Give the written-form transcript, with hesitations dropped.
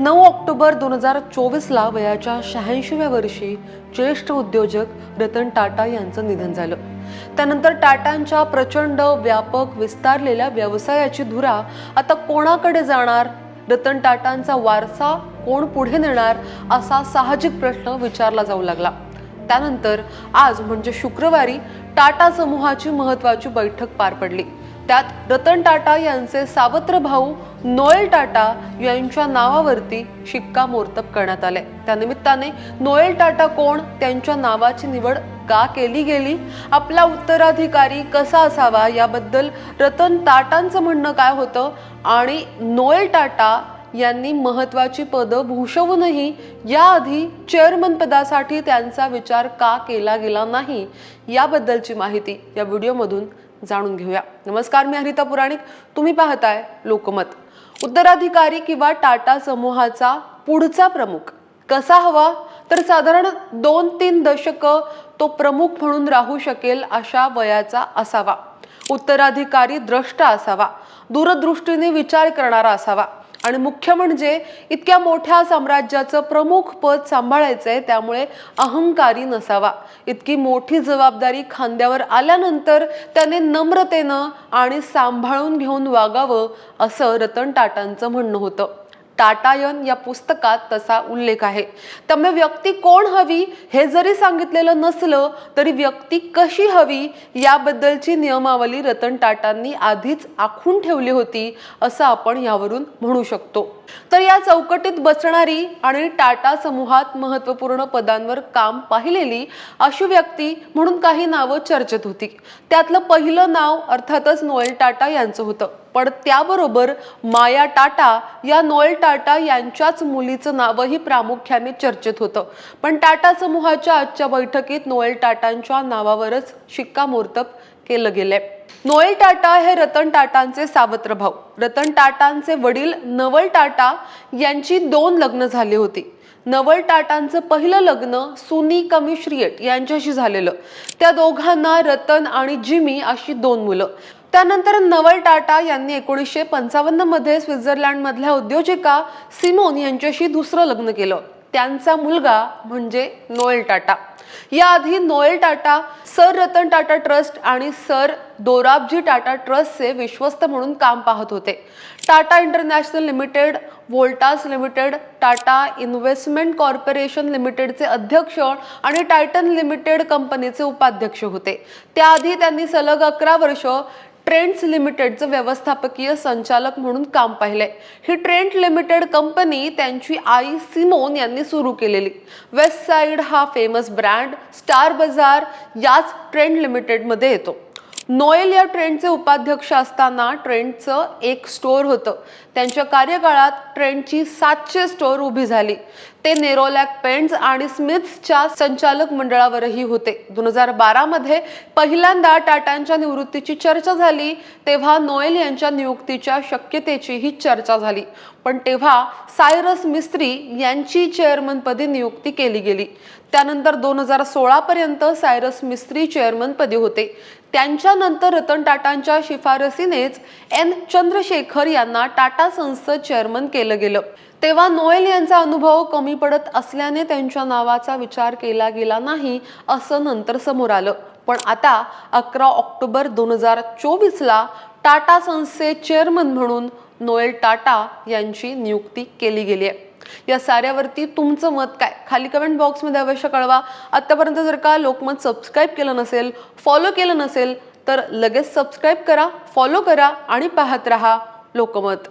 9 October 2024ला वयाच्या 86व्या वर्षी ज्येष्ठ उद्योजक रतन टाटा यांचं निधन झालं। त्यानंतर टाटांच्या प्रचंड व्यापक विस्तारलेल्या व्यवसायाची धुरा आता कोणाकडे जाणार, रतन टाटांचा वारसा कोण पुढे नेणार असा साहजिक प्रश्न विचारला जाऊ लागला। त्यानंतर आज म्हणजे शुक्रवारी टाटा समूहाची महत्त्वाची बैठक पार पडली। त्यात रतन टाटा यांचे सावत्र भाऊ नोएल टाटा यांच्या नावावरती शिक्कामोर्तब करण्यात आले। त्यानिमित्ताने नोएल टाटा कोण, त्यांच्या नावाची निवड का केली गेली, आपला उत्तराधिकारी कसा असावा याबद्दल रतन टाटांचं म्हणणं काय होतं आणि नोएल टाटा यांनी महत्त्वाची पदं भूषवूनही याआधी चेअरमन पदासाठी त्यांचा विचार का केला गेला नाही याबद्दलची माहिती या व्हिडिओमधून जाणून घेऊया। नमस्कार, मी हरिता पुराणिक, तुम्ही पाहताय लोकमत। उत्तराधिकारी किंवा टाटा समूहाचा पुढचा प्रमुख कसा हवा, तर साधारण 2-3 दशकं तो प्रमुख म्हणून राहू शकेल अशा वयाचा असावा। उत्तराधिकारी द्रष्टा असावा, दूरदृष्टीने विचार करणारा असावा आणि मुख्य म्हणजे इतक्या मोठ्या साम्राज्याचं प्रमुख पद सांभाळायचंय, त्यामुळे अहंकारी नसावा। इतकी मोठी जबाबदारी खांद्यावर आल्यानंतर त्याने नम्रतेनं आणि सांभाळून घेऊन वागावं असं रतन टाटांचं म्हणणं होतं। टाटायन या पुस्तकात तसा उल्लेख आहे। त्यामुळे व्यक्ती कोण हवी हे जरी सांगितलेलं नसलं तरी व्यक्ती कशी हवी याबद्दलची नियमावली रतन टाटांनी आधीच आखून ठेवली होती असं आपण यावरून म्हणू शकतो। तर या चौकटीत बसणारी आणि टाटा समूहात महत्त्वपूर्ण पदांवर काम पाहिलेली अशी व्यक्ती म्हणून काही नावं चर्चेत होती। त्यातलं पहिलं नाव अर्थातच नोएल टाटा यांचं होतं, पण त्याबरोबर माया टाटा या नोएल टाटा यांच्याच मुलीचं नावही प्रामुख्याने चर्चेत होतं। पण टाटा समूहाच्या आजच्या बैठकीत नोएल टाटांच्या नावावरच शिक्कामोर्तब केलं गेलंय। नोएल टाटा हे रतन टाटांचे सावत्र भाऊ। रतन टाटांचे वडील नवल टाटा यांची 2 लग्न झाली होती। नवल टाटांचं पहिलं लग्न सुनी कमिश्रिएट यांच्याशी झालेलं। त्या दोघांना रतन आणि जिमी अशी 2 मुलं। त्यानंतर नवल टाटा यांनी 1955 मध्ये स्वित्झर्लंड मधल्या उद्योजिका सिमोन यांच्याशी दुसरं लग्न केलं। त्यांचा मुलगा म्हणजे नोएल टाटा। याआधी Noel Tata sir Ratan Tata trust आणि सर दोराबजी टाटा ट्रस्टचे विश्वस्त म्हणून काम पाहत होते। Tata international limited, Voltas limited, Tata investment corporation लिमिटेडचे अध्यक्ष आणि टायटन लिमिटेड कंपनीचे उपाध्यक्ष होते। त्याआधी त्यांनी सलग 11 वर्ष ट्रेंट्स लिमिटेडचं व्यवस्थापकीय संचालक म्हणून काम पाहिलंय। ही ट्रेंट लिमिटेड कंपनी त्यांची आई सिमोन यांनी सुरू केलेली। वेस्ट साइड हा फेमस ब्रँड स्टार बाजार याच ट्रेंट लिमिटेडमध्ये येतो। नोएल या ट्रेंटचे उपाध्यक्ष असताना ट्रेंटचं एक स्टोअर होतं। त्यांच्या कार्यकाळात ट्रेंटची 700 स्टोअर उभी झाली। ते नेरोलॅक पेंट्स आणि स्मिथ्सच्या संचालक मंडळावरही होते। 2012 मध्ये पहिल्यांदा टाटांच्या निवृत्तीची चर्चा झाली, तेव्हा नोएल यांच्या नियुक्तीच्या शक्यतेचीही चर्चा झाली, पण तेव्हा सायरस मिस्त्री यांची चेअरमनपदी नियुक्ती केली गेली। त्यानंतर 2016 पर्यंत सायरस मिस्त्री चेअरमनपदी होते। त्यांच्यानंतर रतन टाटांच्या शिफारसीनेच एन चंद्रशेखर यांना टाटा सन्सचं चेअरमन केलं गेलं। तेव्हा नोएल यांचा अनुभव कमी पडत असल्याने त्यांच्या नावाचा विचार केला गेला नाही असं नंतर समोर आलं। पण आता 11 ऑक्टोबर 2024ला टाटा सन्सचे चेअरमन म्हणून नोएल टाटा यांची नियुक्ती केली गेली आहे। या साऱ्यावरती तुमचं मत काय, खाली कमेंट बॉक्समध्ये अवश्य कळवा। आतापर्यंत जर का लोकमत सबस्क्राईब केलं नसेल, फॉलो केलं नसेल तर लगेच सबस्क्राईब करा, फॉलो करा आणि पाहत रहा लोकमत।